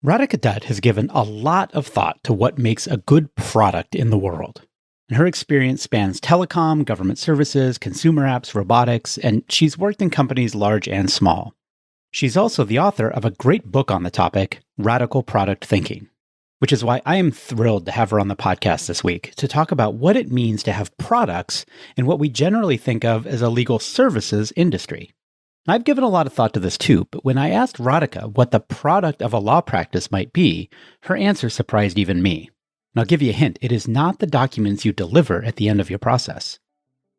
Radhika Dutt has given a lot of thought to what makes a good product in the world. And her experience spans telecom, government services, consumer apps, robotics, and she's worked in companies large and small. She's also the author of a great book on the topic, Radical Product Thinking, which is why I am thrilled to have her on the podcast this week to talk about what it means to have products in what we generally think of as a legal services industry. I've given a lot of thought to this too, but when I asked Radhika what the product of a law practice might be, her answer surprised even me. And I'll give you a hint, it is not the documents you deliver at the end of your process.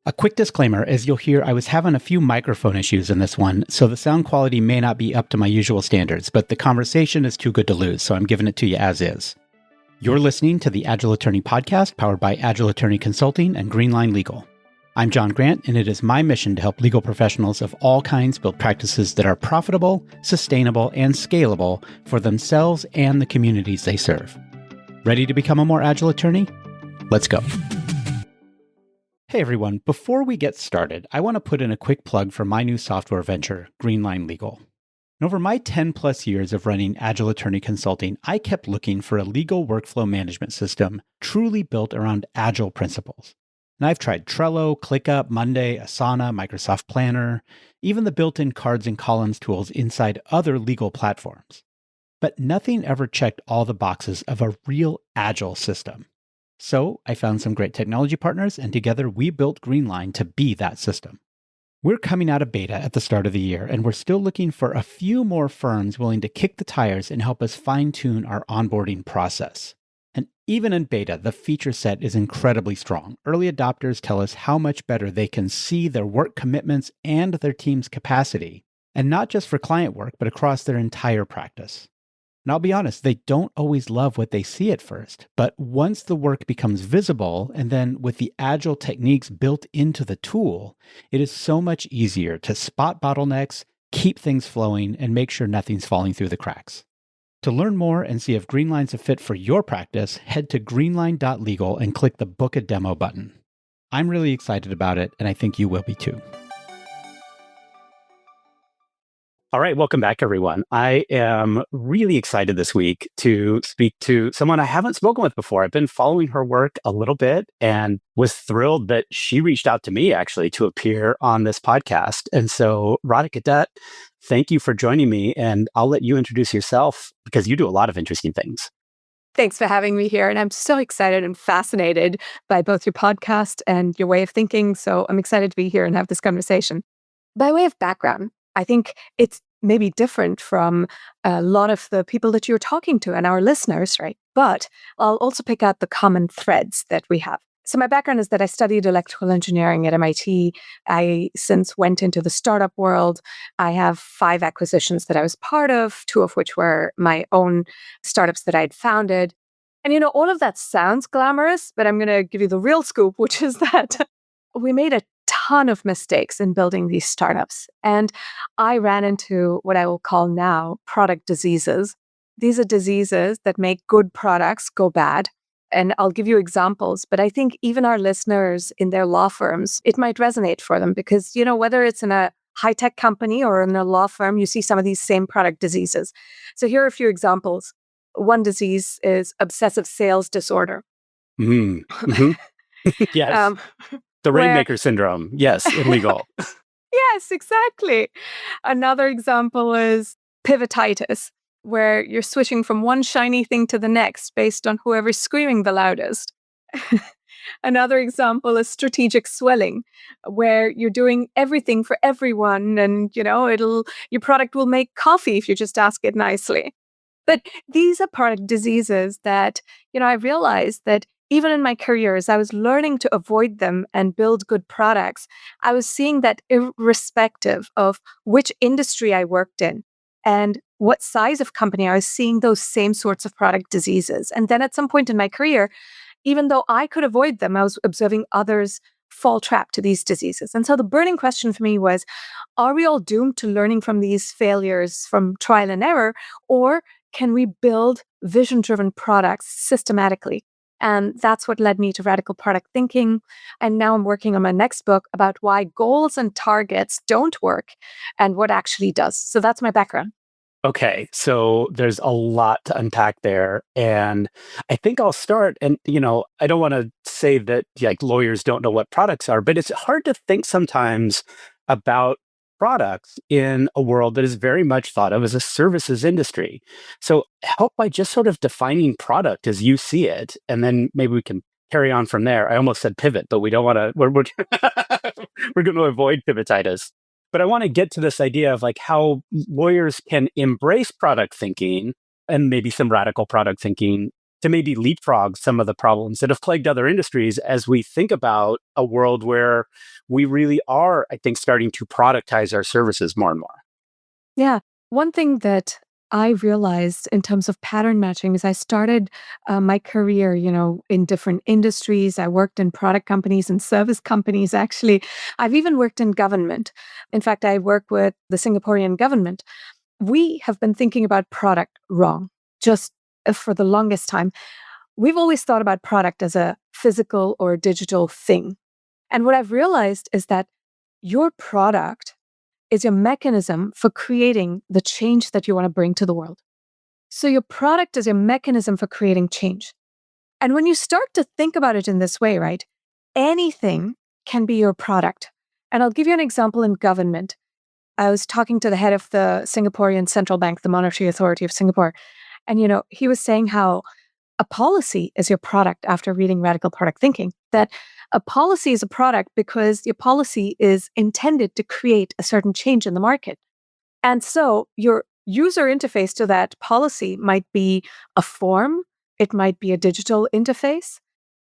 A quick disclaimer, as you'll hear, I was having a few microphone issues in this one, so the sound quality may not be up to my usual standards, but the conversation is too good to lose, so I'm giving it to you as is. You're listening to the Agile Attorney Podcast, powered by Agile Attorney Consulting and Greenline Legal. I'm John Grant, and it is my mission to help legal professionals of all kinds build practices that are profitable, sustainable, and scalable for themselves and the communities they serve. Ready to become a more agile attorney? Let's go. Hey everyone, before we get started, I want to put in a quick plug for my new software venture, Greenline Legal. And over my 10 plus years of running Agile Attorney Consulting, I kept looking for a legal workflow management system truly built around agile principles. And I've tried Trello, ClickUp, Monday, Asana, Microsoft Planner, even the built-in cards and columns tools inside other legal platforms. But nothing ever checked all the boxes of a real agile system. So I found some great technology partners, and together we built Greenline to be that system. We're coming out of beta at the start of the year, and we're still looking for a few more firms willing to kick the tires and help us fine-tune our onboarding process. And even in beta, the feature set is incredibly strong. Early adopters tell us how much better they can see their work commitments and their team's capacity, and not just for client work, but across their entire practice. And I'll be honest, they don't always love what they see at first, but once the work becomes visible, and then with the agile techniques built into the tool, it is so much easier to spot bottlenecks, keep things flowing, and make sure nothing's falling through the cracks. To learn more and see if Greenline's a fit for your practice, head to greenline.legal and click the Book a Demo button. I'm really excited about it, and I think you will be too. All right, welcome back, everyone. I am really excited this week to speak to someone I haven't spoken with before. I've been following her work a little bit and was thrilled that she reached out to me actually to appear on this podcast. And so, Radhika Dutt, thank you for joining me, and I'll let you introduce yourself because you do a lot of interesting things. Thanks for having me here. And I'm so excited and fascinated by both your podcast and your way of thinking. So I'm excited to be here and have this conversation. By way of background, I think it's maybe different from a lot of the people that you're talking to and our listeners, right? But I'll also pick out the common threads that we have. So my background is that I studied electrical engineering at MIT. I since went into the startup world. I have 5 acquisitions that I was part of, 2 of which were my own startups that I'd founded. And all of that sounds glamorous, but I'm going to give you the real scoop, which is that we made a ton of mistakes in building these startups. And I ran into what I will call now product diseases. These are diseases that make good products go bad. And I'll give you examples, but I think even our listeners in their law firms, it might resonate for them because, whether it's in a high-tech company or in a law firm, you see some of these same product diseases. So here are a few examples. One disease is obsessive sales disorder. Mm-hmm. Yes. The Rainmaker syndrome. Yes, illegal. Yes, exactly. Another example is pivotitis, where you're switching from one shiny thing to the next based on whoever's screaming the loudest. Another example is strategic swelling, where you're doing everything for everyone and, your product will make coffee if you just ask it nicely. But these are product diseases that, I realized that even in my career, as I was learning to avoid them and build good products, I was seeing that irrespective of which industry I worked in and what size of company, I was seeing those same sorts of product diseases. And then at some point in my career, even though I could avoid them, I was observing others fall trap to these diseases. And so the burning question for me was, are we all doomed to learning from these failures from trial and error, or can we build vision-driven products systematically? And that's what led me to radical product thinking. And now I'm working on my next book about why goals and targets don't work and what actually does. So that's my background. Okay, so there's a lot to unpack there. And I think I'll start. And, I don't want to say that like lawyers don't know what products are, but it's hard to think sometimes about products in a world that is very much thought of as a services industry. So help by just sort of defining product as you see it. And then maybe we can carry on from there. I almost said pivot, but we don't want to, we're going to avoid pivotitis. But I want to get to this idea of like how lawyers can embrace product thinking and maybe some radical product thinking to maybe leapfrog some of the problems that have plagued other industries as we think about a world where we really are, I think, starting to productize our services more and more. Yeah. One thing that I realized in terms of pattern matching is I started my career, in different industries. I worked in product companies and service companies, actually. I've even worked in government. In fact, I work with the Singaporean government. We have been thinking about product wrong, just for the longest time. We've always thought about product as a physical or digital thing. And what I've realized is that your product is your mechanism for creating the change that you want to bring to the world. So your product is your mechanism for creating change. And when you start to think about it in this way, right, anything can be your product. And I'll give you an example in government. I was talking to the head of the Singaporean Central Bank, the Monetary Authority of Singapore. And, he was saying how a policy is your product after reading Radical Product Thinking, that a policy is a product because your policy is intended to create a certain change in the market. And so your user interface to that policy might be a form, it might be a digital interface.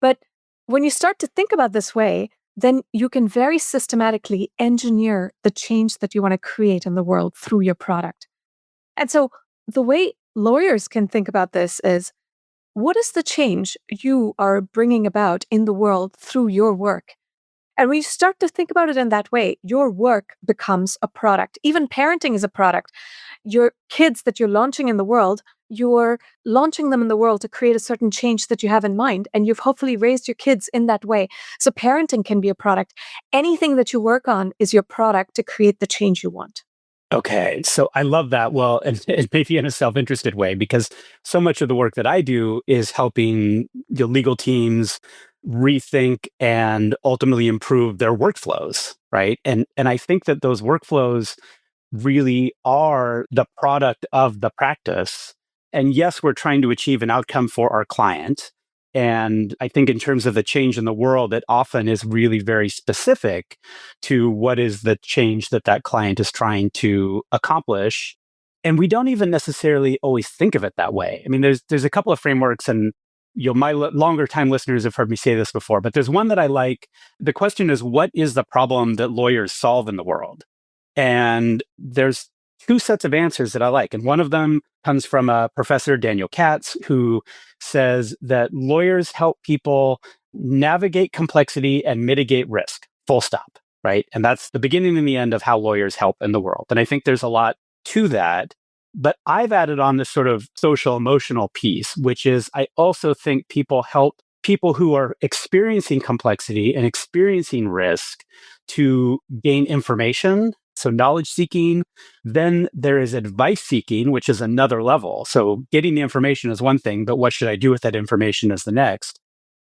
But when you start to think about this way, then you can very systematically engineer the change that you want to create in the world through your product. And so the way lawyers can think about this is, what is the change you are bringing about in the world through your work? And when you start to think about it in that way, your work becomes a product. Even parenting is a product. Your kids that you're launching in the world, you're launching them in the world to create a certain change that you have in mind. And you've hopefully raised your kids in that way. So parenting can be a product. Anything that you work on is your product to create the change you want. Okay, so I love that. Well, and maybe in a self-interested way, because so much of the work that I do is helping the legal teams rethink and ultimately improve their workflows, right? And I think that those workflows really are the product of the practice. And yes, we're trying to achieve an outcome for our client. And I think in terms of the change in the world, it often is really very specific to what is the change that that client is trying to accomplish. And we don't even necessarily always think of it that way. I mean, there's a couple of frameworks, and my longer time listeners have heard me say this before, but there's one that I like. The question is, what is the problem that lawyers solve in the world? And there's two sets of answers that I like. And one of them comes from a professor, Daniel Katz, who says that lawyers help people navigate complexity and mitigate risk, full stop, right? And that's the beginning and the end of how lawyers help in the world. And I think there's a lot to that. But I've added on this sort of social emotional piece, which is I also think people help people who are experiencing complexity and experiencing risk to gain information. So, knowledge seeking. Then there is advice seeking, which is another level. So, getting the information is one thing, but what should I do with that information is the next.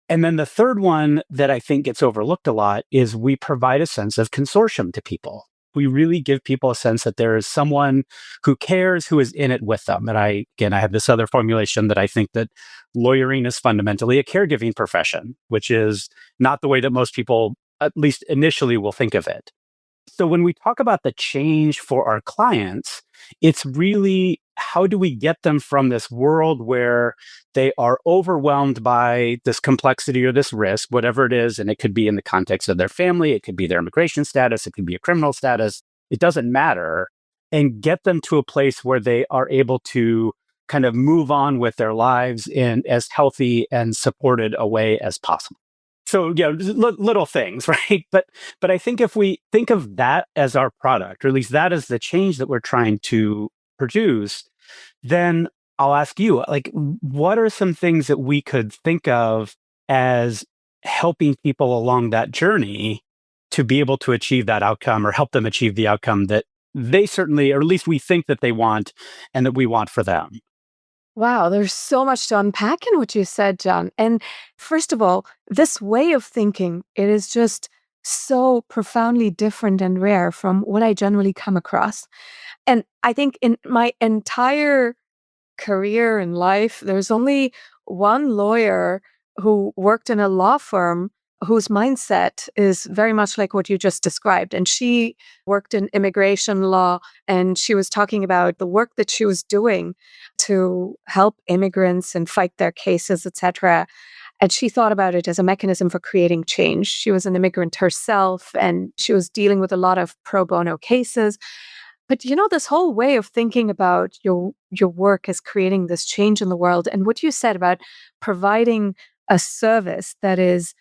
And then the third one that I think gets overlooked a lot is we provide a sense of consortium to people. We really give people a sense that there is someone who cares, who is in it with them. And I have this other formulation that I think that lawyering is fundamentally a caregiving profession, which is not the way that most people, at least initially, will think of it. So when we talk about the change for our clients, it's really how do we get them from this world where they are overwhelmed by this complexity or this risk, whatever it is, and it could be in the context of their family, it could be their immigration status, it could be a criminal status, it doesn't matter, and get them to a place where they are able to kind of move on with their lives in as healthy and supported a way as possible. So little things, right? But I think if we think of that as our product, or at least that is the change that we're trying to produce, then I'll ask you, like, what are some things that we could think of as helping people along that journey to be able to achieve that outcome or help them achieve the outcome that they certainly, or at least we think that they want and that we want for them. Wow, there's so much to unpack in what you said, John. And first of all, this way of thinking, it is just so profoundly different and rare from what I generally come across. And I think in my entire career in life, there's only one lawyer who worked in a law firm whose mindset is very much like what you just described. And she worked in immigration law, and she was talking about the work that she was doing to help immigrants and fight their cases, etc. And she thought about it as a mechanism for creating change. She was an immigrant herself, and she was dealing with a lot of pro bono cases. But this whole way of thinking about your work as creating this change in the world, and what you said about providing a service that is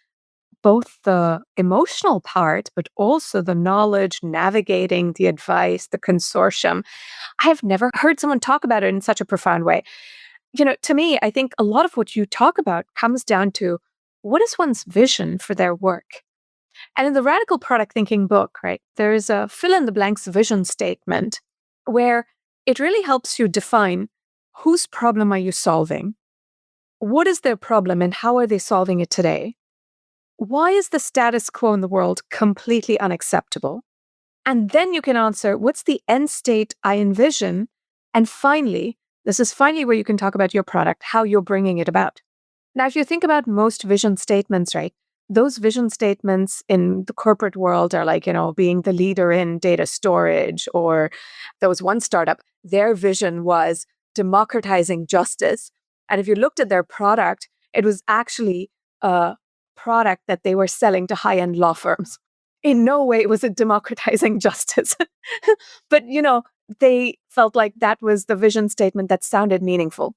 both the emotional part, but also the knowledge, navigating the advice, the consortium. I have never heard someone talk about it in such a profound way. To me, I think a lot of what you talk about comes down to what is one's vision for their work? And in the Radical Product Thinking book, right, there is a fill in the blanks vision statement where it really helps you define whose problem are you solving? What is their problem and how are they solving it today? Why is the status quo in the world completely unacceptable? And then you can answer, what's the end state I envision? And finally, this is finally where you can talk about your product, how you're bringing it about. Now, if you think about most vision statements, right, those vision statements in the corporate world are like, being the leader in data storage, or there was one startup, their vision was democratizing justice. And if you looked at their product, it was actually a product that they were selling to high-end law firms. In no way was it democratizing justice. But, they felt like that was the vision statement that sounded meaningful.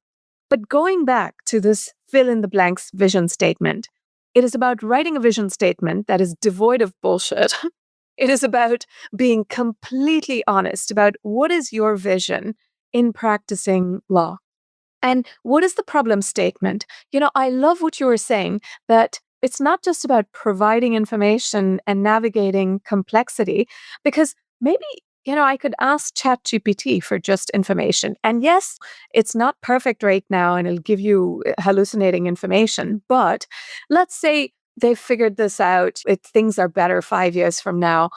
But going back to this fill in the blanks vision statement, it is about writing a vision statement that is devoid of bullshit. It is about being completely honest about what is your vision in practicing law. And what is the problem statement? I love what you were saying, that it's not just about providing information and navigating complexity, because maybe, I could ask ChatGPT for just information. And yes, it's not perfect right now and it'll give you hallucinating information. But let's say they've figured this out, things are better 5 years from now.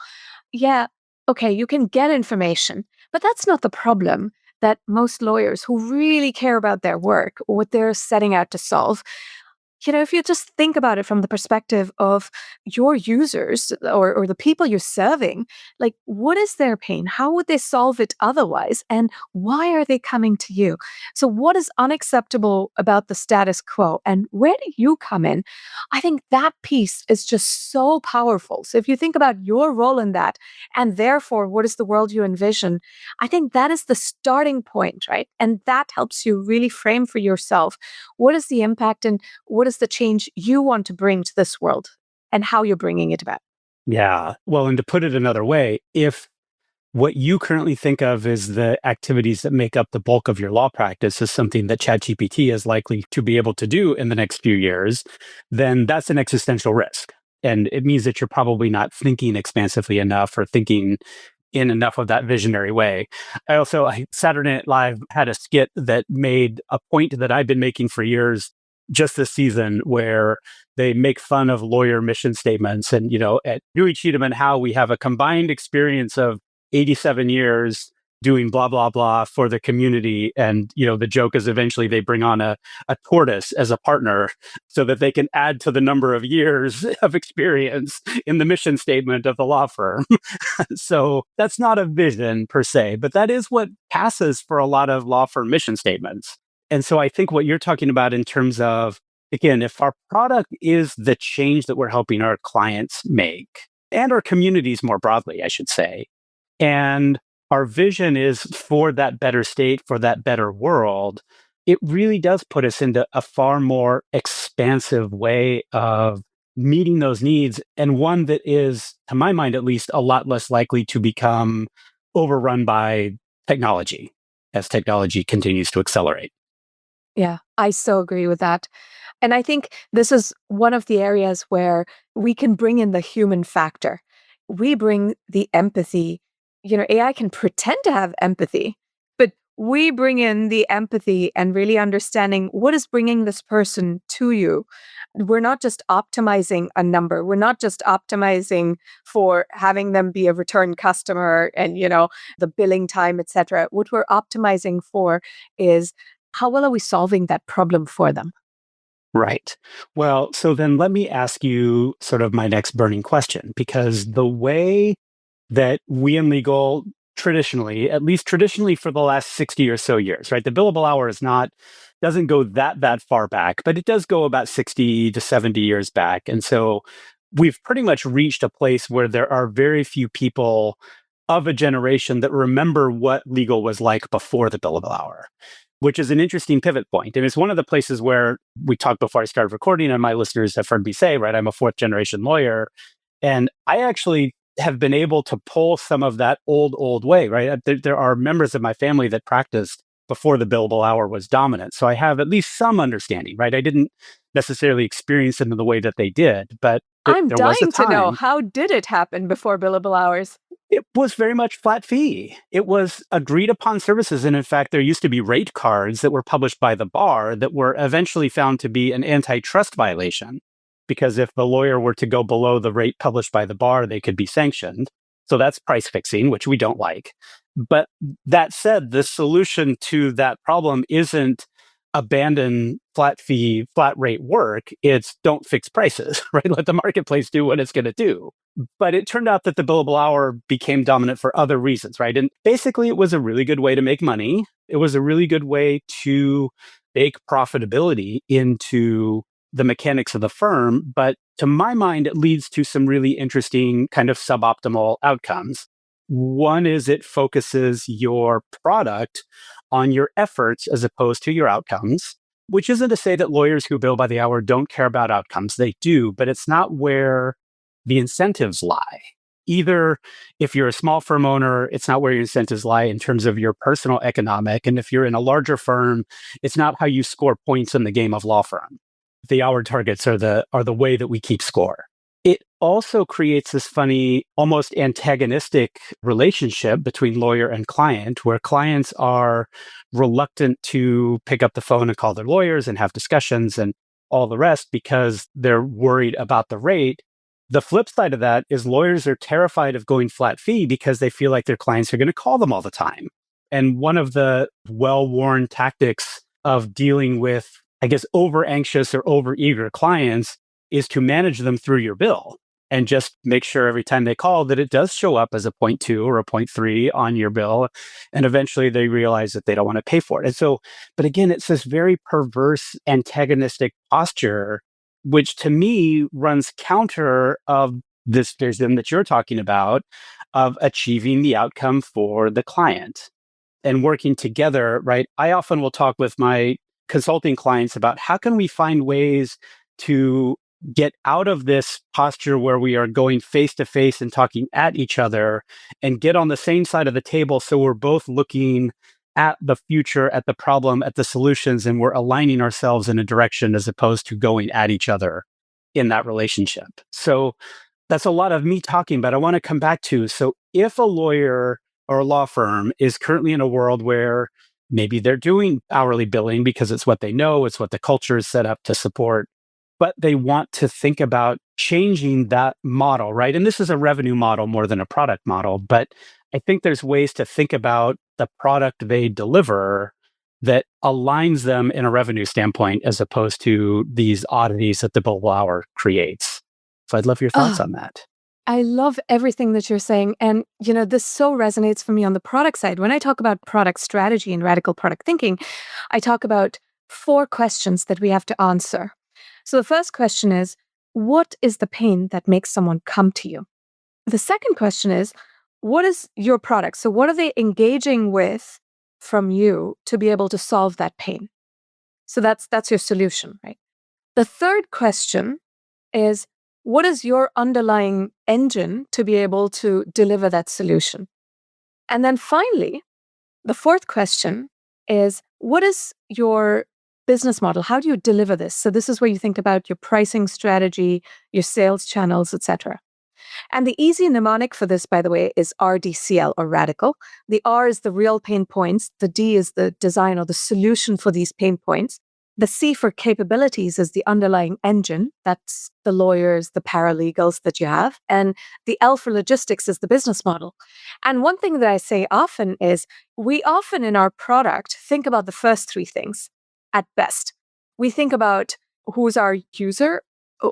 Yeah, okay, you can get information, but that's not the problem that most lawyers who really care about their work, what they're setting out to solve, if you just think about it from the perspective of your users, or the people you're serving, like, what is their pain? How would they solve it otherwise? And why are they coming to you? So what is unacceptable about the status quo? And where do you come in? I think that piece is just so powerful. So if you think about your role in that, and therefore what is the world you envision, I think that is the starting point, right? And that helps you really frame for yourself what is the impact and what is the change you want to bring to this world and how you're bringing it about. Yeah. Well, and to put it another way, if what you currently think of as the activities that make up the bulk of your law practice is something that ChatGPT is likely to be able to do in the next few years, then that's an existential risk. And it means that you're probably not thinking expansively enough or thinking in enough of that visionary way. Saturday Night Live had a skit that made a point that I've been making for years just this season, where they make fun of lawyer mission statements. And, at Dewey Cheatham and how we have a combined experience of 87 years doing blah, blah, blah for the community. And, the joke is eventually they bring on a tortoise as a partner so that they can add to the number of years of experience in the mission statement of the law firm. So that's not a vision per se, but that is what passes for a lot of law firm mission statements. And so I think what you're talking about in terms of, again, if our product is the change that we're helping our clients make, and our communities more broadly, I should say, and our vision is for that better state, for that better world, it really does put us into a far more expansive way of meeting those needs, and one that is, to my mind at least, a lot less likely to become overrun by technology as technology continues to accelerate. Yeah, I so agree with that. And I think this is one of the areas where we can bring in the human factor. We bring the empathy AI can pretend to have empathy, but we bring in the empathy and really understanding what is bringing this person to you. We're not just optimizing a number. We're not just optimizing for having them be a return customer and, the billing time, etc. What we're optimizing for is how well are we solving that problem for them? Right. Well, so then let me ask you sort of my next burning question, because the way that we in legal traditionally, at least traditionally for the last 60 or so years, right? The billable hour doesn't go that far back, but it does go about 60 to 70 years back. And so we've pretty much reached a place where there are very few people of a generation that remember what legal was like before the billable hour, which is an interesting pivot point. And it's one of the places where we talked before I started recording, and my listeners have heard me say, right, I'm a fourth generation lawyer. And I actually have been able to pull some of that old way, right? There are members of my family that practiced before the billable hour was dominant. So I have at least some understanding, right? I didn't necessarily experience it in the way that they did, but I'm there was a dying to know, time. how did it happen before billable hours? It was very much flat fee. It was agreed upon services. And in fact, there used to be rate cards that were published by the bar that were eventually found to be an antitrust violation. Because if the lawyer were to go below the rate published by the bar, they could be sanctioned. So that's price fixing, which we don't like. But that said, the solution to that problem isn't abandon flat fee, flat rate work. It's don't fix prices, right? Let the marketplace do what it's going to do. But it turned out that the billable hour became dominant for other reasons, right? And basically, it was a really good way to make money. It was a really good way to bake profitability into the mechanics of the firm. But to my mind, it leads to some really interesting kind of suboptimal outcomes. One is it focuses your product on your efforts as opposed to your outcomes, which isn't to say that lawyers who bill by the hour don't care about outcomes. They do, but it's not where the incentives lie. Either if you're a small firm owner, it's not where your incentives lie in terms of your personal economic. And if you're in a larger firm, it's not how you score points in the game of law firm. The hour targets are the way that we keep score. It also creates this funny, almost antagonistic relationship between lawyer and client, where clients are reluctant to pick up the phone and call their lawyers and have discussions and all the rest because they're worried about the rate. The flip side of that is lawyers are terrified of going flat fee because they feel like their clients are going to call them all the time. And one of the well-worn tactics of dealing with, I guess, over anxious or over eager clients is to manage them through your bill and just make sure every time they call that it does show up as a 0.2 or a 0.3 on your bill. And eventually they realize that they don't want to pay for it. And so, but again, it's this very perverse antagonistic posture, which to me runs counter of this vision that you're talking about of achieving the outcome for the client and working together, right? I often will talk with my consulting clients about how can we find ways to get out of this posture where we are going face to face and talking at each other and get on the same side of the table so we're both looking at the future, at the problem, at the solutions, and we're aligning ourselves in a direction as opposed to going at each other in that relationship. So that's a lot of me talking, but I want to come back to, so if a lawyer or a law firm is currently in a world where maybe they're doing hourly billing because it's what they know, it's what the culture is set up to support, but they want to think about changing that model, right? And this is a revenue model more than a product model, but I think there's ways to think about the product they deliver that aligns them in a revenue standpoint as opposed to these oddities that the billable hour creates. So I'd love your thoughts Oh, on that. I love everything that you're saying. And, this so resonates for me on the product side. When I talk about product strategy and radical product thinking, I talk about 4 questions that we have to answer. So the first question is, what is the pain that makes someone come to you? The second question is, what is your product? So what are they engaging with from you to be able to solve that pain? So that's your solution, right? The third question is, what is your underlying engine to be able to deliver that solution? And then finally, the fourth question is, what is your business model? How do you deliver this? So this is where you think about your pricing strategy, your sales channels, etc. And the easy mnemonic for this, by the way, is RDCL or radical. The R is the real pain points. The D is the design or the solution for these pain points. The C for capabilities is the underlying engine. That's the lawyers, the paralegals that you have. And the L for logistics is the business model. And one thing that I say often is we often in our product think about the first three things at best. We think about who's our user,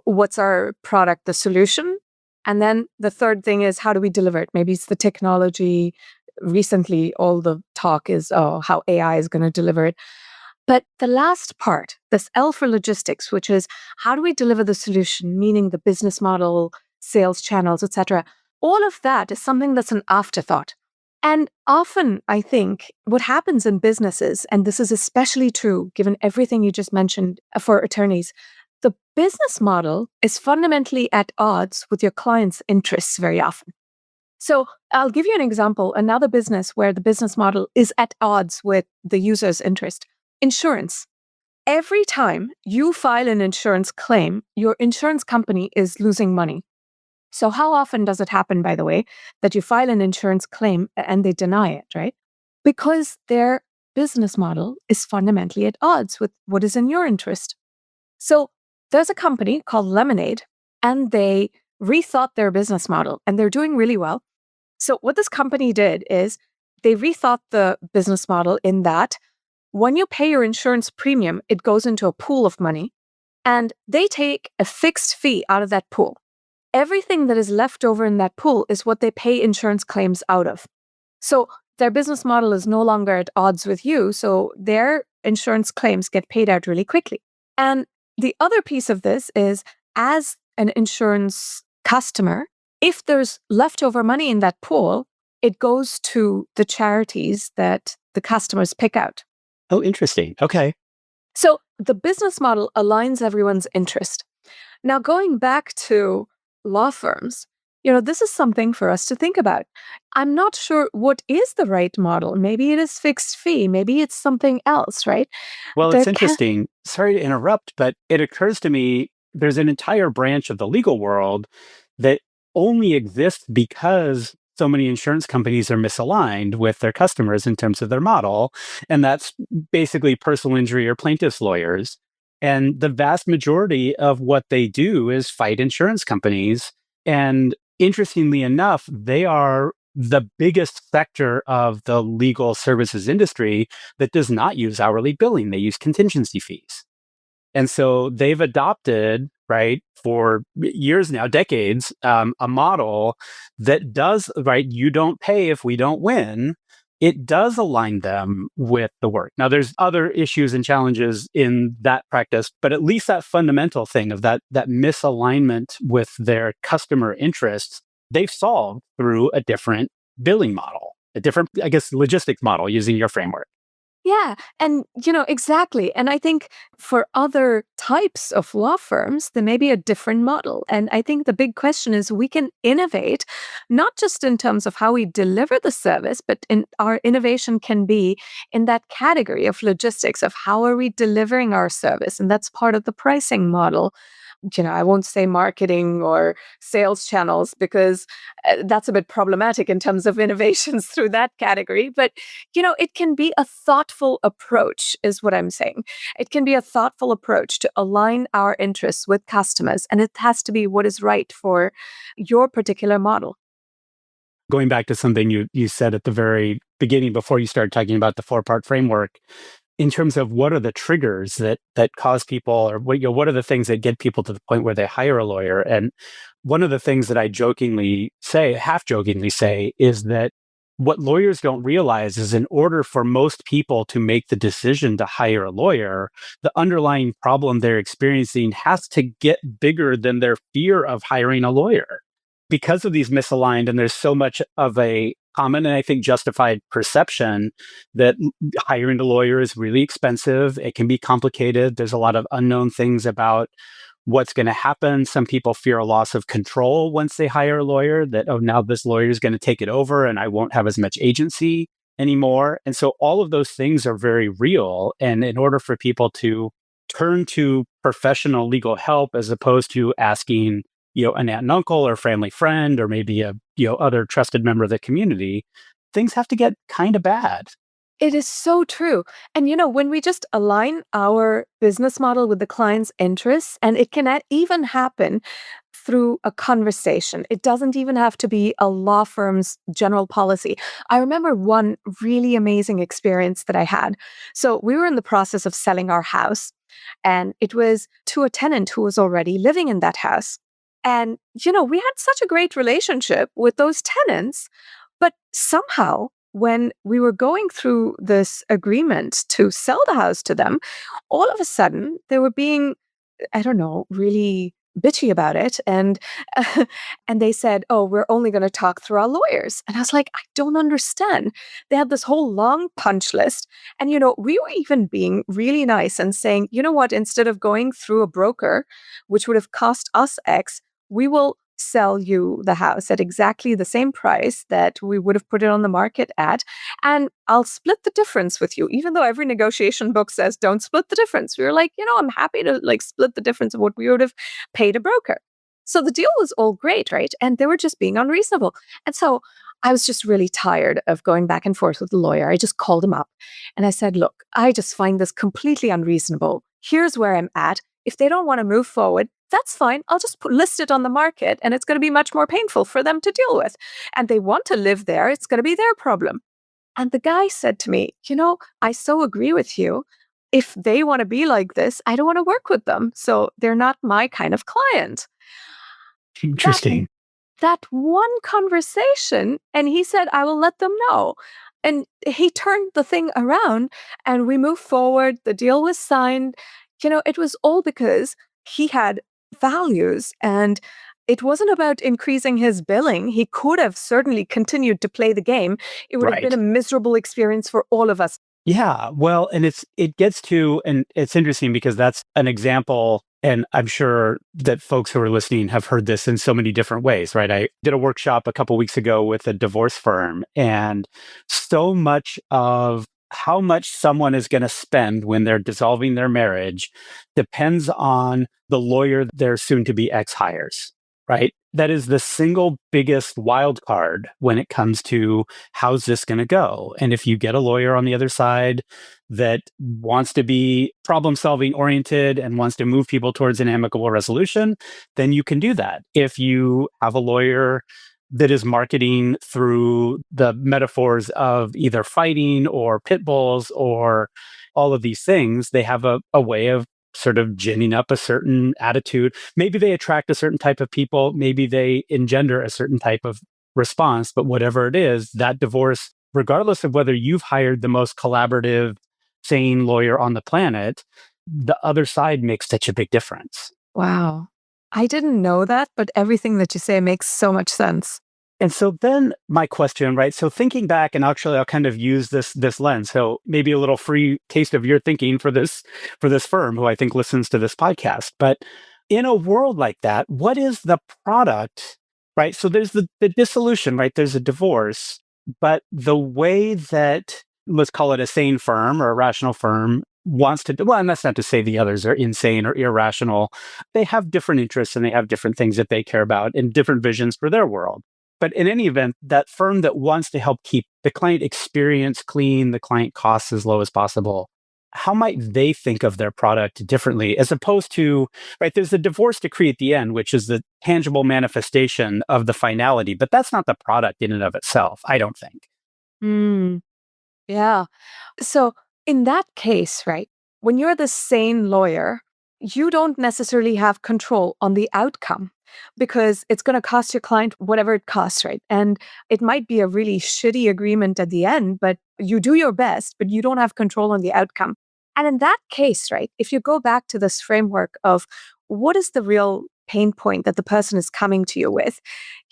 what's our product, the solution. And then the third thing is how do we deliver it? Maybe it's the technology. Recently, all the talk is how AI is going to deliver it. But the last part, this L for logistics, which is how do we deliver the solution, meaning the business model, sales channels, etc. All of that is something that's an afterthought. And often, I think what happens in businesses, and this is especially true given everything you just mentioned for attorneys, the business model is fundamentally at odds with your client's interests very often. So I'll give you an example, another business where the business model is at odds with the user's interest. Insurance. Every time you file an insurance claim, your insurance company is losing money. So how often does it happen, by the way, that you file an insurance claim and they deny it, right? Because their business model is fundamentally at odds with what is in your interest. So there's a company called Lemonade, and they rethought their business model, and they're doing really well. So what this company did is they rethought the business model in that when you pay your insurance premium, it goes into a pool of money, and they take a fixed fee out of that pool. Everything that is left over in that pool is what they pay insurance claims out of. So their business model is no longer at odds with you, so their insurance claims get paid out really quickly. And the other piece of this is, as an insurance customer, if there's leftover money in that pool, it goes to the charities that the customers pick out. Oh, interesting. Okay. So the business model aligns everyone's interest. Now, going back to law firms, this is something for us to think about. I'm not sure what is the right model. Maybe it is fixed fee. Maybe it's something else, right? Well, There it's can interesting. Sorry to interrupt, but it occurs to me there's an entire branch of the legal world that only exists because so many insurance companies are misaligned with their customers in terms of their model. And that's basically personal injury or plaintiff's lawyers. And the vast majority of what they do is fight insurance companies. And interestingly enough, they are the biggest sector of the legal services industry that does not use hourly billing. They use contingency fees. And so they've adopted, right, for years now, decades, a model that does, right, you don't pay if we don't win. It does align them with the work. Now, there's other issues and challenges in that practice, but at least that fundamental thing of that misalignment with their customer interests, they've solved through a different billing model, a different, I guess, logistics model using your framework. Yeah. And, exactly. And I think for other types of law firms, there may be a different model. And I think the big question is we can innovate, not just in terms of how we deliver the service, but in our innovation can be in that category of logistics of how are we delivering our service. And that's part of the pricing model. I won't say marketing or sales channels because that's a bit problematic in terms of innovations through that category. But, it can be a thoughtful approach, is what I'm saying. It can be a thoughtful approach to align our interests with customers, and it has to be what is right for your particular model. Going back to something you said at the very beginning before you started talking about the four-part framework, in terms of what are the triggers that cause people, or what are the things that get people to the point where they hire a lawyer? And one of the things that I half jokingly say, is that what lawyers don't realize is in order for most people to make the decision to hire a lawyer, the underlying problem they're experiencing has to get bigger than their fear of hiring a lawyer. Because of these misaligned, and there's so much of a common and I think justified perception that hiring a lawyer is really expensive. It can be complicated. There's a lot of unknown things about what's going to happen. Some people fear a loss of control once they hire a lawyer, that, oh, now this lawyer is going to take it over and I won't have as much agency anymore. And so all of those things are very real. And in order for people to turn to professional legal help as opposed to asking, an aunt and uncle or family friend, or maybe a, other trusted member of the community, things have to get kind of bad. It is so true. And when we just align our business model with the client's interests, and it can even happen through a conversation. It doesn't even have to be a law firm's general policy. I remember one really amazing experience that I had. So we were in the process of selling our house, and it was to a tenant who was already living in that house. And, we had such a great relationship with those tenants, but somehow, when we were going through this agreement to sell the house to them, all of a sudden they were being, I don't know, really bitchy about it. And and they said, "Oh, we're only going to talk through our lawyers." And I was like, "I don't understand." They had this whole long punch list. And we were even being really nice and saying, "You know what, instead of going through a broker, which would have cost us X, we will sell you the house at exactly the same price that we would have put it on the market at. And I'll split the difference with you," even though every negotiation book says don't split the difference. We were like, I'm happy to split the difference of what we would have paid a broker. So the deal was all great, right? And they were just being unreasonable. And so I was just really tired of going back and forth with the lawyer. I just called him up and I said, "Look, I just find this completely unreasonable. Here's where I'm at. If they don't want to move forward, that's fine. I'll just list it on the market, and it's going to be much more painful for them to deal with. And they want to live there. It's going to be their problem." And the guy said to me, "I so agree with you. If they want to be like this, I don't want to work with them. So they're not my kind of client." That Interesting. that one conversation, and he said, "I will let them know." And he turned the thing around and we moved forward. The deal was signed. It was all because he had values, and it wasn't about increasing his billing. He could have certainly continued to play the game. It would have been a Right. miserable experience for all of us. Yeah, well, and it gets to, and it's interesting because that's an example, and I'm sure that folks who are listening have heard this in so many different ways, right? I did a workshop a couple weeks ago with a divorce firm, and so much of how much someone is going to spend when they're dissolving their marriage depends on the lawyer their soon to be ex hires, right? That is the single biggest wild card when it comes to how's this going to go? And if you get a lawyer on the other side that wants to be problem solving oriented and wants to move people towards an amicable resolution, then you can do that. If you have a lawyer that is marketing through the metaphors of either fighting or pit bulls or all of these things, they have a way of sort of ginning up a certain attitude. Maybe they attract a certain type of people, maybe they engender a certain type of response, but whatever it is, that divorce, regardless of whether you've hired the most collaborative, sane lawyer on the planet, the other side makes such a big difference. Wow. I didn't know that, but everything that you say makes so much sense. And so then my question, right? So thinking back, and actually I'll kind of use this lens. So maybe a little free taste of your thinking for this firm who I think listens to this podcast. But in a world like that, what is the product, right? So there's the dissolution, right? There's a divorce, but the way that, let's call it a sane firm or a rational firm wants to, well, and that's not to say the others are insane or irrational. They have different interests and they have different things that they care about and different visions for their world. But in any event, that firm that wants to help keep the client experience clean, the client costs as low as possible, how might they think of their product differently as opposed to, right? There's the divorce decree at the end, which is the tangible manifestation of the finality, but that's not the product in and of itself, I don't think. Mm, yeah. So, in that case, right, when you're the sane lawyer, you don't necessarily have control on the outcome because it's going to cost your client whatever it costs, right? And it might be a really shitty agreement at the end, but you do your best, but you don't have control on the outcome. And in that case, right, if you go back to this framework of what is the real pain point that the person is coming to you with,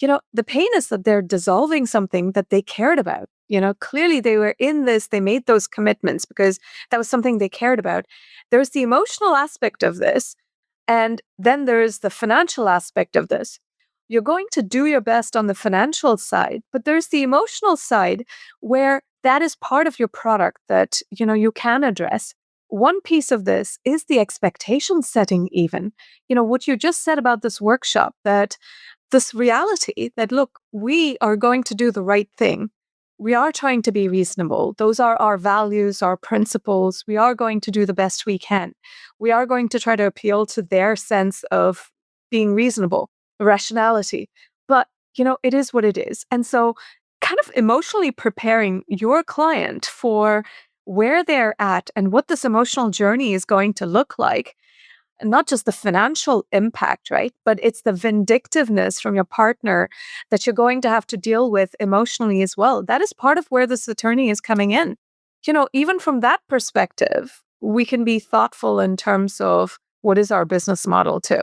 the pain is that they're dissolving something that they cared about. Clearly they were in this, they made those commitments because that was something they cared about. There's the emotional aspect of this, and then there's the financial aspect of this. You're going to do your best on the financial side, but there's the emotional side where that is part of your product that, you can address. one piece of this is the expectation setting, even. What you just said about this workshop, that this reality that, look, we are going to do the right thing. We are trying to be reasonable. Those are our values, our principles. We are going to do the best we can. We are going to try to appeal to their sense of being reasonable, rationality. But, it is what it is. And so, kind of emotionally preparing your client for where they're at and what this emotional journey is going to look like, not just the financial impact, right? But it's the vindictiveness from your partner that you're going to have to deal with emotionally as well. That is part of where this attorney is coming in. Even from that perspective, we can be thoughtful in terms of what is our business model too.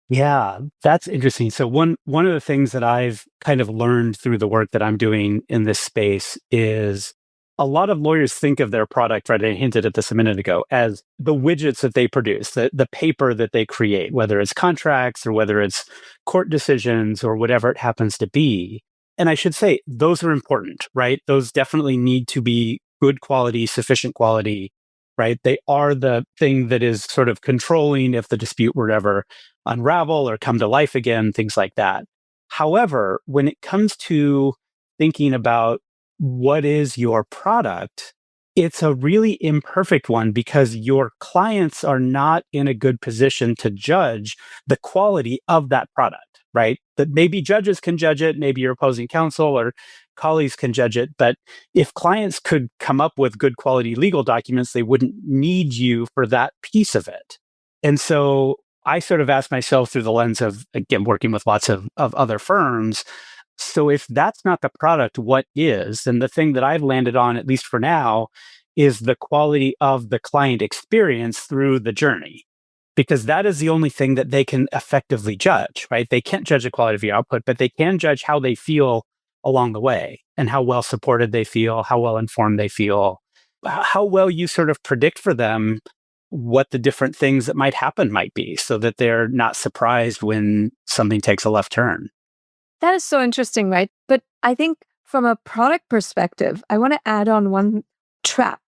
Yeah, that's interesting. So one of the things that I've kind of learned through the work that I'm doing in this space is a lot of lawyers think of their product, right? I hinted at this a minute ago, as the widgets that they produce, the paper that they create, whether it's contracts or whether it's court decisions or whatever it happens to be. And I should say, those are important, right? Those definitely need to be good quality, sufficient quality, right? They are the thing that is sort of controlling if the dispute were ever unravel or come to life again, things like that. However, when it comes to thinking about what is your product, it's a really imperfect one because your clients are not in a good position to judge the quality of that product, right? That maybe judges can judge it, maybe your opposing counsel or colleagues can judge it. But if clients could come up with good quality legal documents, they wouldn't need you for that piece of it. And so I sort of asked myself through the lens of, again, working with lots of other firms. So if that's not the product, what is? And the thing that I've landed on, at least for now, is the quality of the client experience through the journey. Because that is the only thing that they can effectively judge, right? They can't judge the quality of your output, but they can judge how they feel along the way and how well supported they feel, how well informed they feel, how well you sort of predict for them what the different things that might happen might be so that they're not surprised when something takes a left turn. That is so interesting, right? But I think from a product perspective, I want to add on one trap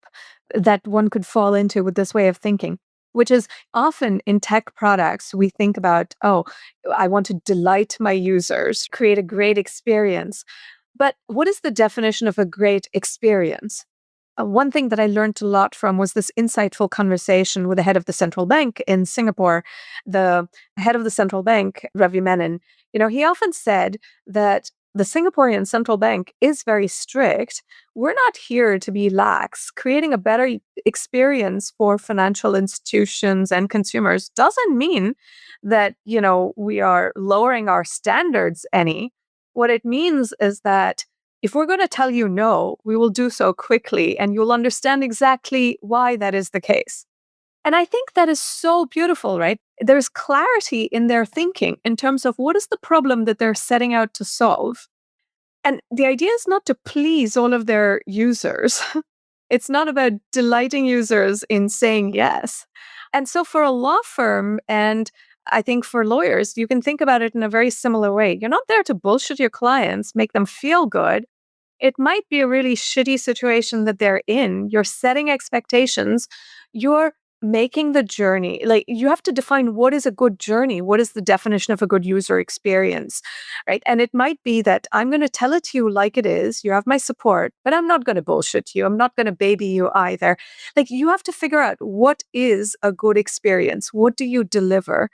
that one could fall into with this way of thinking, which is often in tech products, we think about, oh, I want to delight my users, create a great experience. But what is the definition of a great experience? One thing that I learned a lot from was this insightful conversation with the head of the central bank in Singapore, the head of the central bank, Ravi Menon. He often said that the Singaporean central bank is very strict. We're not here to be lax. Creating a better experience for financial institutions and consumers doesn't mean that, we are lowering our standards any. What it means is that if we're going to tell you no, we will do so quickly and you'll understand exactly why that is the case. And I think that is so beautiful, right? There's clarity in their thinking in terms of what is the problem that they're setting out to solve. And the idea is not to please all of their users. It's not about delighting users in saying yes. And so for a law firm, and I think for lawyers, you can think about it in a very similar way. You're not there to bullshit your clients, make them feel good. It might be a really shitty situation that they're in. You're setting expectations. You're making the journey. Like, you have to define what is a good journey. What is the definition of a good user experience, right? And it might be that I'm going to tell it to you like it is. You have my support, but I'm not going to bullshit you. I'm not going to baby you either. Like, you have to figure out what is a good experience. What do you deliver?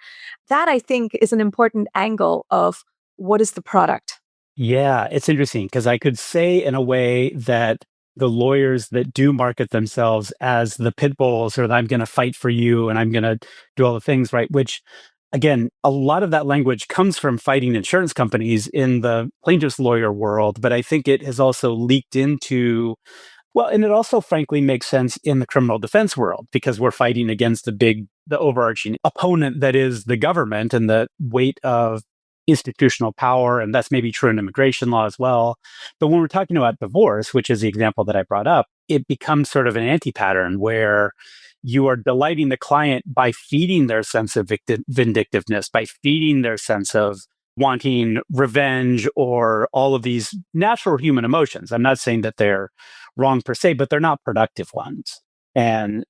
That, I think, is an important angle of what is the product. Yeah, it's interesting because I could say in a way that the lawyers that do market themselves as the pit bulls or I'm going to fight for you and I'm going to do all the things, right? Which, again, a lot of that language comes from fighting insurance companies in the plaintiff's lawyer world, but I think it has also leaked into, well, and it also frankly makes sense in the criminal defense world because we're fighting against the overarching opponent that is the government and the weight of institutional power. And that's maybe true in immigration law as well. But when we're talking about divorce, which is the example that I brought up, it becomes sort of an anti pattern where you are delighting the client by feeding their sense of vindictiveness, by feeding their sense of wanting revenge or all of these natural human emotions. I'm not saying that they're wrong per se, but they're not productive ones. And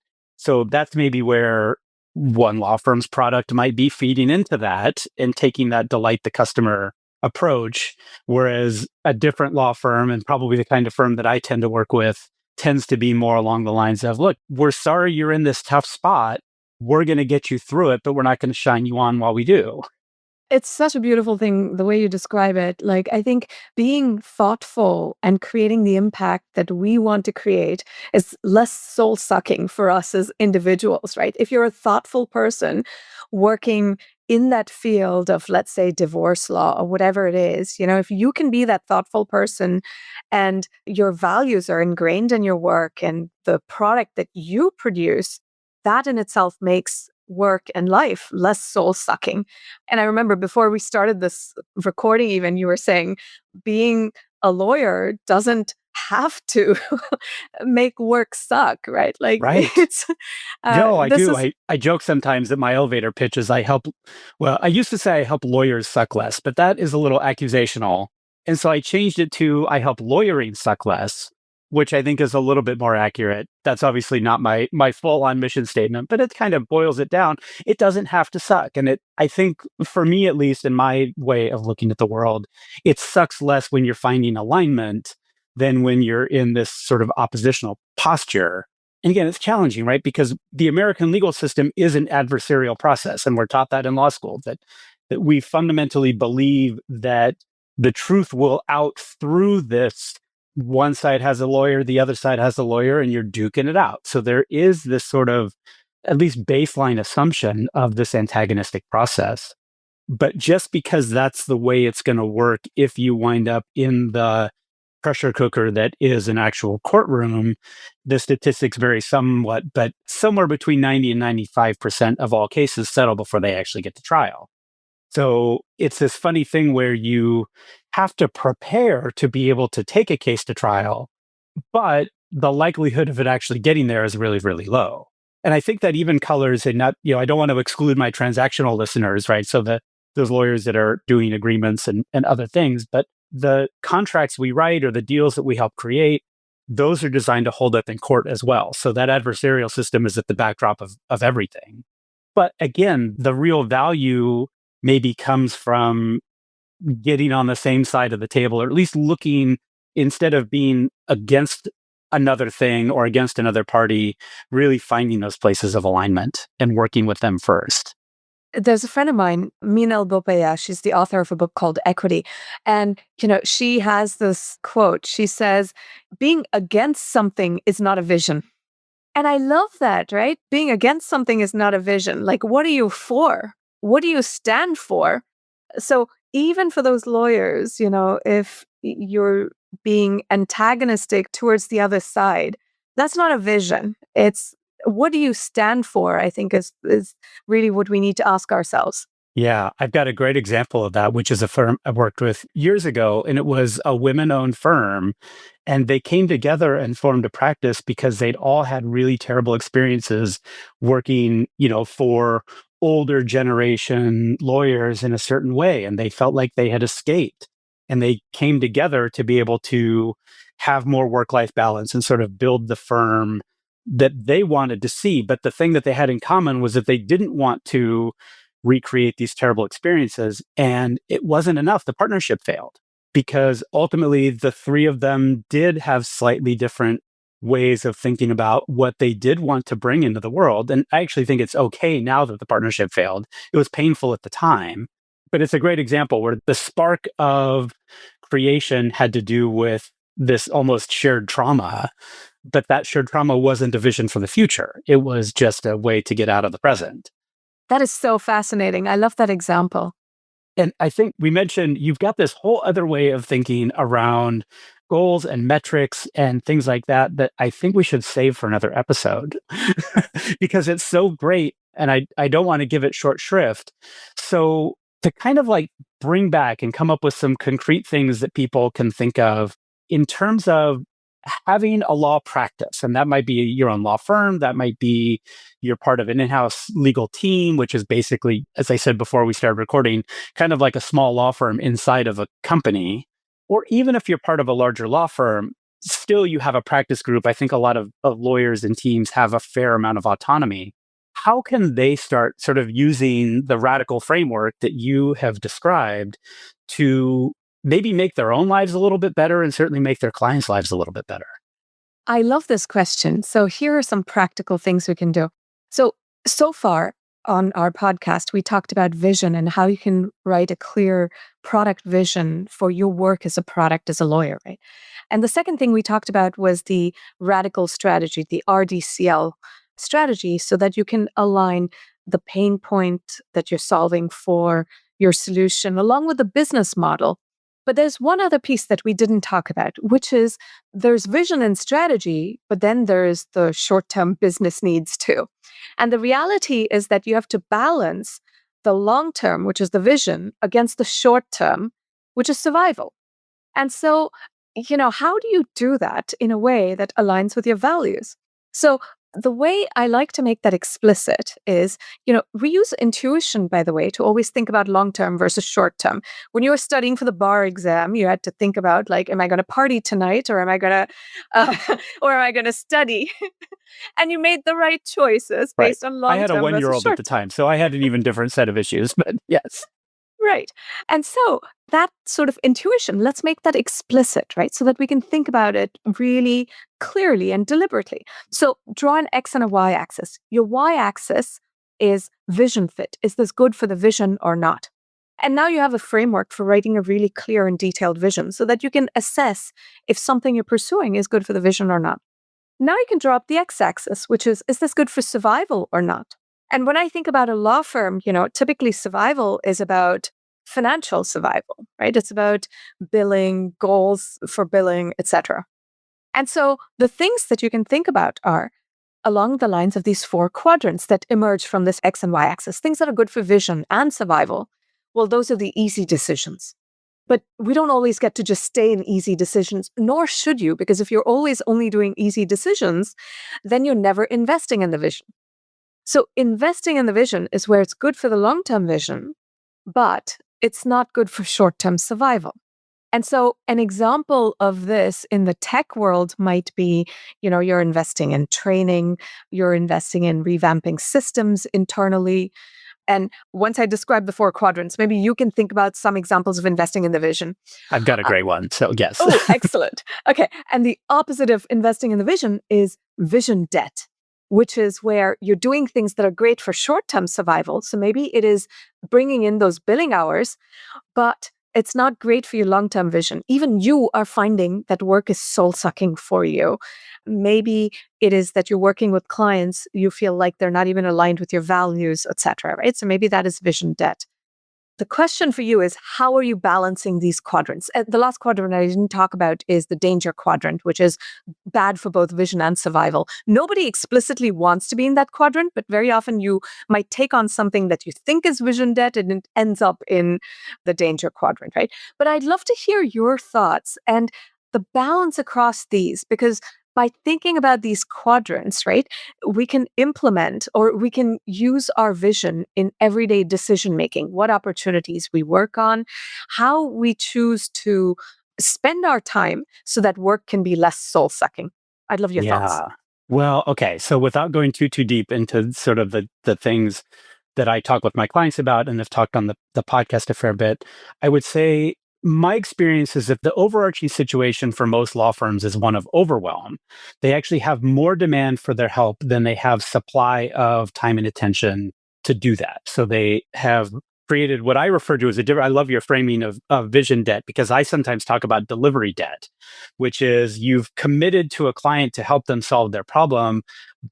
So that's maybe where one law firm's product might be feeding into that and taking that delight the customer approach. Whereas a different law firm, and probably the kind of firm that I tend to work with, tends to be more along the lines of, look, we're sorry you're in this tough spot. We're going to get you through it, but we're not going to shine you on while we do. It's such a beautiful thing, the way you describe it. Like, I think being thoughtful and creating the impact that we want to create is less soul sucking for us as individuals, right? If you're a thoughtful person working in that field of, let's say, divorce law or whatever it is, if you can be that thoughtful person and your values are ingrained in your work and the product that you produce, that in itself makes work and life less soul sucking. And I remember before we started this recording, even you were saying being a lawyer doesn't have to make work suck, right? Like Right. it's No, I this do. is I joke sometimes that my elevator pitch is well, I used to say I help lawyers suck less, but that is a little accusational. And so I changed it to I help lawyering suck less, which I think is a little bit more accurate. That's obviously not my full on mission statement, but it kind of boils it down. It doesn't have to suck. And I think for me, at least in my way of looking at the world, it sucks less when you're finding alignment than when you're in this sort of oppositional posture. And again, it's challenging, right? Because the American legal system is an adversarial process. And we're taught that in law school, that we fundamentally believe that the truth will out through this. One side has a lawyer, the other side has a lawyer, and you're duking it out. So there is this sort of at least baseline assumption of this antagonistic process. But just because that's the way it's going to work, if you wind up in the pressure cooker that is an actual courtroom, the statistics vary somewhat, but somewhere between 90 and 95% of all cases settle before they actually get to trial. So it's this funny thing where you have to prepare to be able to take a case to trial, but the likelihood of it actually getting there is really, really low. And I think that even colors, and not, I don't want to exclude my transactional listeners, right? So those lawyers that are doing agreements and other things, but the contracts we write or the deals that we help create, those are designed to hold up in court as well. So that adversarial system is at the backdrop of everything. But again, the real value maybe comes from getting on the same side of the table, or at least looking, instead of being against another thing or against another party, really finding those places of alignment and working with them first. there's a friend of mine, Minal Bopaya. She's the author of a book called Equity. And, she has this quote. She says, being against something is not a vision. And I love that, right? Being against something is not a vision. Like, what are you for? What do you stand for? So even for those lawyers, if you're being antagonistic towards the other side, that's not a vision. It's what do you stand for, I think is really what we need to ask ourselves. Yeah, I've got a great example of that, which is a firm I worked with years ago, and it was a women-owned firm. And they came together and formed a practice because they'd all had really terrible experiences working, for older generation lawyers in a certain way. And they felt like they had escaped. And they came together to be able to have more work-life balance and sort of build the firm that they wanted to see. But the thing that they had in common was that they didn't want to recreate these terrible experiences. And it wasn't enough. The partnership failed because ultimately the three of them did have slightly different ways of thinking about what they did want to bring into the world. And I actually think it's okay now that the partnership failed. It was painful at the time, but it's a great example where the spark of creation had to do with this almost shared trauma, but that shared trauma wasn't a vision for the future. It was just a way to get out of the present. That is so fascinating. I love that example. And I think we mentioned you've got this whole other way of thinking around goals and metrics and things like that I think we should save for another episode because it's so great. And I don't want to give it short shrift. So to kind of like bring back and come up with some concrete things that people can think of in terms of having a law practice, and that might be your own law firm, that might be you're part of an in-house legal team, which is basically, as I said before we started recording, kind of like a small law firm inside of a company, or even if you're part of a larger law firm, still you have a practice group. I think a lot of lawyers and teams have a fair amount of autonomy. How can they start sort of using the radical framework that you have described to maybe make their own lives a little bit better and certainly make their clients' lives a little bit better? I love this question. So here are some practical things we can do. So far on our podcast, we talked about vision and how you can write a clear product vision for your work as a product as a lawyer, right? And the second thing we talked about was the radical strategy, the RDCL strategy, so that you can align the pain point that you're solving for your solution along with the business model. But there's one other piece that we didn't talk about, which is there's vision and strategy, but then there's the short term business needs too. And the reality is that you have to balance the long term, which is the vision, against the short term, which is survival. And so, how do you do that in a way that aligns with your values? So, the way I like to make that explicit is, we use intuition, by the way, to always think about long term versus short term. When you were studying for the bar exam, you had to think about, like, am I going to party tonight or am I going to, uh, or am I going to study? And you made the right choices Right. based on I long had a term versus one-year-old at short the term. time, so I had an even different set of issues, but yes. Right. And so that sort of intuition, let's make that explicit, right? So that we can think about it really clearly and deliberately. So draw an X and a Y axis. Your Y axis is vision fit. Is this good for the vision or not? And now you have a framework for writing a really clear and detailed vision so that you can assess if something you're pursuing is good for the vision or not. Now you can draw up the X axis, which is this good for survival or not? And when I think about a law firm, typically survival is about financial survival, right? It's about billing, goals for billing, etc. And so the things that you can think about are along the lines of these four quadrants that emerge from this X and Y axis, things that are good for vision and survival. Well, those are the easy decisions. But we don't always get to just stay in easy decisions, nor should you, because if you're always only doing easy decisions, then you're never investing in the vision. So investing in the vision is where it's good for the long-term vision, but it's not good for short-term survival. And so an example of this in the tech world might be, you're investing in training, you're investing in revamping systems internally. And once I describe the four quadrants, maybe you can think about some examples of investing in the vision. I've got a Uh, great one, so yes. oh, excellent. Okay. And the opposite of investing in the vision is vision debt, which is where you're doing things that are great for short term survival. So maybe it is bringing in those billing hours, but it's not great for your long term vision. Even you are finding that work is soul sucking for you. Maybe it is that you're working with clients, you feel like they're not even aligned with your values, etc. Right? So maybe that is vision debt. The question for you is, how are you balancing these quadrants? The last quadrant I didn't talk about is the danger quadrant, which is bad for both vision and survival. Nobody explicitly wants to be in that quadrant, but very often you might take on something that you think is vision debt and it ends up in the danger quadrant, right? But I'd love to hear your thoughts and the balance across these, because by thinking about these quadrants, right, we can implement or we can use our vision in everyday decision making, what opportunities we work on, how we choose to spend our time so that work can be less soul sucking. I'd love your thoughts. Yeah. Well, okay. So without going too deep into sort of the things that I talk with my clients about and have talked on the podcast a fair bit, I would say my experience is that the overarching situation for most law firms is one of overwhelm. They actually have more demand for their help than they have supply of time and attention to do that. So they have created what I refer to as a different, I love your framing of vision debt, because I sometimes talk about delivery debt, which is you've committed to a client to help them solve their problem,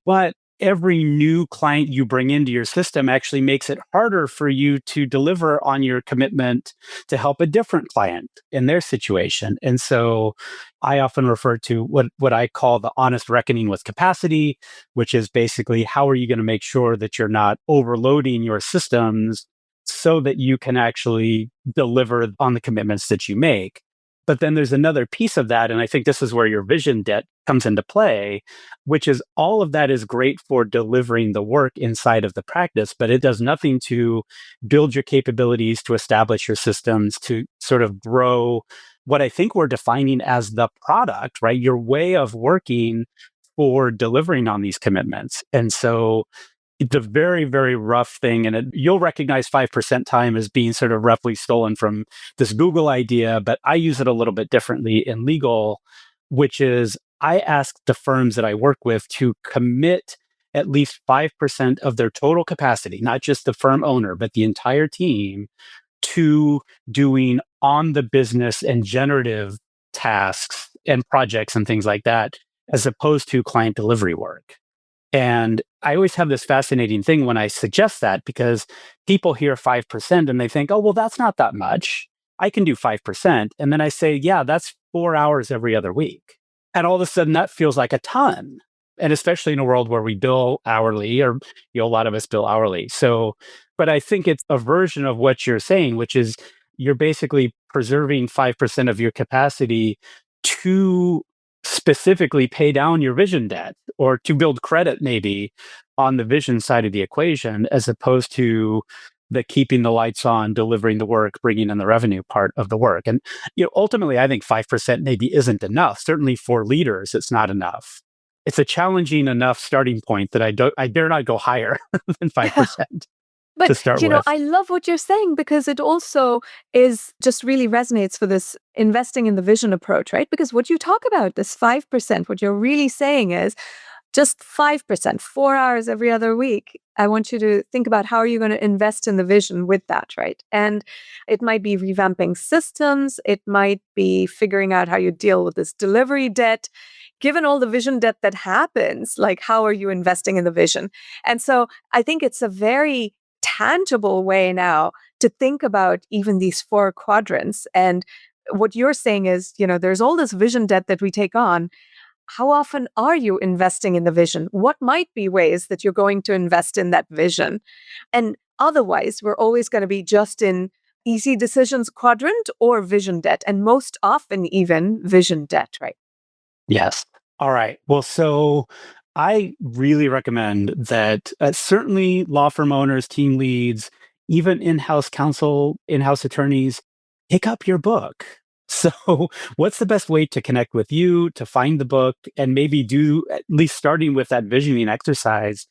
but every new client you bring into your system actually makes it harder for you to deliver on your commitment to help a different client in their situation. And so I often refer to what I call the honest reckoning with capacity, which is basically how are you going to make sure that you're not overloading your systems so that you can actually deliver on the commitments that you make. But then there's another piece of that. And I think this is where your vision debt comes into play, which is all of that is great for delivering the work inside of the practice, but it does nothing to build your capabilities, to establish your systems, to sort of grow what I think we're defining as the product, right? Your way of working for delivering on these commitments. And so it's a very, very rough thing. And you'll recognize 5% time as being sort of roughly stolen from this Google idea, but I use it a little bit differently in legal, which is I ask the firms that I work with to commit at least 5% of their total capacity, not just the firm owner, but the entire team, to doing on the business and generative tasks and projects and things like that, as opposed to client delivery work. And I always have this fascinating thing when I suggest that, because people hear 5% and they think, oh, well, that's not that much. I can do 5%. And then I say, yeah, that's 4 hours every other week. And all of a sudden that feels like a ton. And especially in a world where we bill hourly, or a lot of us bill hourly. So, but I think it's a version of what you're saying, which is you're basically preserving 5% of your capacity to specifically pay down your vision debt, or to build credit maybe on the vision side of the equation, as opposed to the keeping the lights on, delivering the work, bringing in the revenue part of the work. And ultimately, I think 5% maybe isn't enough. Certainly for leaders, it's not enough. It's a challenging enough starting point that I dare not go higher than 5%. But, to start with. I love what you're saying, because it also is just really resonates for this investing in the vision approach, right? Because what you talk about, this 5%, what you're really saying is just 5%, 4 hours every other week. I want you to think about how are you going to invest in the vision with that, right? And it might be revamping systems. It might be figuring out how you deal with this delivery debt. Given all the vision debt that happens, like, how are you investing in the vision? And so I think it's a very tangible way now to think about even these 4 quadrants. And what you're saying is, there's all this vision debt that we take on. How often are you investing in the vision? What might be ways that you're going to invest in that vision? And otherwise, we're always going to be just in easy decisions quadrant or vision debt, and most often even vision debt, right? Yes. All right. Well, so I really recommend that certainly law firm owners, team leads, even in-house counsel, in-house attorneys, pick up your book. So, what's the best way to connect with you, to find the book, and maybe do at least starting with that visioning exercise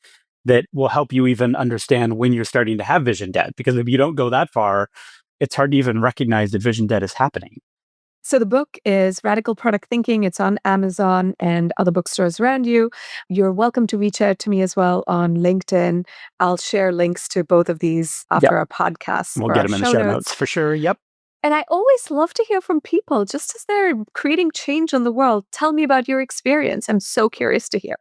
that will help you even understand when you're starting to have vision debt? Because if you don't go that far, it's hard to even recognize that vision debt is happening. So the book is Radical Product Thinking. It's on Amazon and other bookstores around you. You're welcome to reach out to me as well on LinkedIn. I'll share links to both of these after our podcast. We'll get them in the show notes for sure. Yep. And I always love to hear from people just as they're creating change in the world. Tell me about your experience. I'm so curious to hear.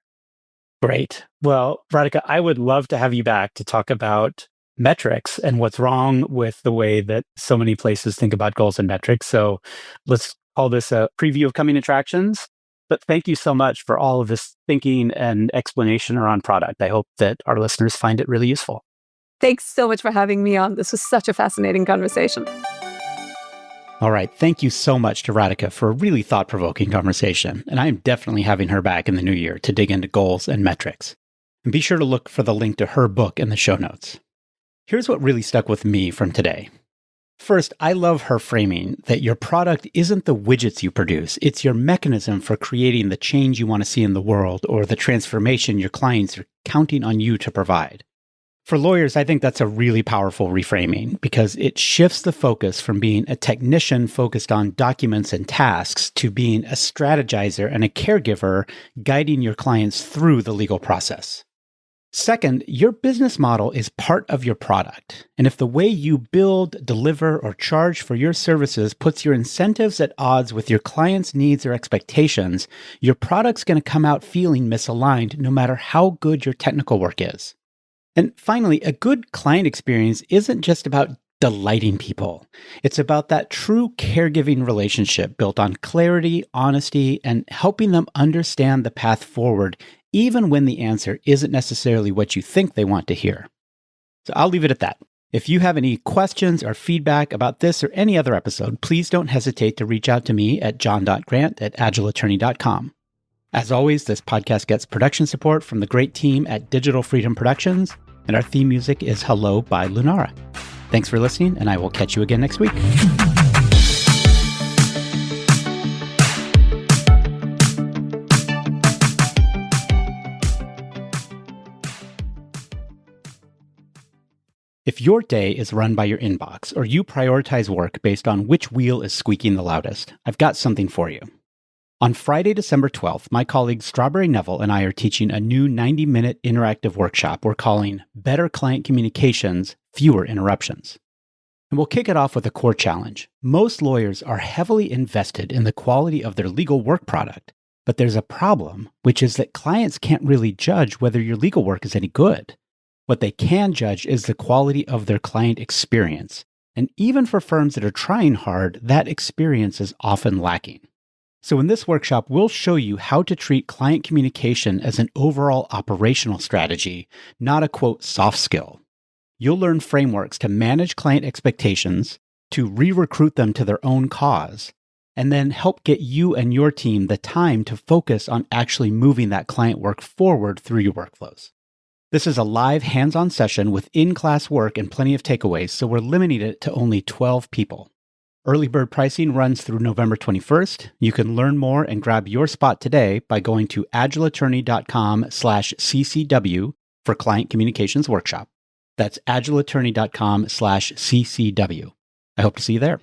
Great. Well, Radhika, I would love to have you back to talk about metrics and what's wrong with the way that so many places think about goals and metrics. So let's call this a preview of coming attractions. But thank you so much for all of this thinking and explanation around product. I hope that our listeners find it really useful. Thanks so much for having me on. This was such a fascinating conversation. All right. Thank you so much to Radhika for a really thought-provoking conversation. And I'm definitely having her back in the new year to dig into goals and metrics. And be sure to look for the link to her book in the show notes. Here's what really stuck with me from today. First, I love her framing that your product isn't the widgets you produce, it's your mechanism for creating the change you want to see in the world or the transformation your clients are counting on you to provide. For lawyers, I think that's a really powerful reframing because it shifts the focus from being a technician focused on documents and tasks to being a strategizer and a caregiver guiding your clients through the legal process. Second, your business model is part of your product. And if the way you build, deliver, or charge for your services puts your incentives at odds with your clients' needs or expectations, your product's going to come out feeling misaligned no matter how good your technical work is. And finally, a good client experience isn't just about delighting people. It's about that true caregiving relationship built on clarity, honesty, and helping them understand the path forward even when the answer isn't necessarily what you think they want to hear. So I'll leave it at that. If you have any questions or feedback about this or any other episode, please don't hesitate to reach out to me at john.grant@agileattorney.com. As always, this podcast gets production support from the great team at Digital Freedom Productions, and our theme music is Hello by Lunara. Thanks for listening, and I will catch you again next week. If your day is run by your inbox or you prioritize work based on which wheel is squeaking the loudest, I've got something for you. On Friday, December 12th, my colleague Strawberry Neville and I are teaching a new 90-minute interactive workshop we're calling Better Client Communications, Fewer Interruptions. And we'll kick it off with a core challenge. Most lawyers are heavily invested in the quality of their legal work product, but there's a problem, which is that clients can't really judge whether your legal work is any good. What they can judge is the quality of their client experience. And even for firms that are trying hard, that experience is often lacking. So in this workshop, we'll show you how to treat client communication as an overall operational strategy, not a quote soft skill. You'll learn frameworks to manage client expectations, to re-recruit them to their own cause, and then help get you and your team the time to focus on actually moving that client work forward through your workflows. This is a live hands-on session with in-class work and plenty of takeaways, so we're limiting it to only 12 people. Early bird pricing runs through November 21st. You can learn more and grab your spot today by going to agileattorney.com/ccw for Client Communications Workshop. That's agileattorney.com/ccw. I hope to see you there.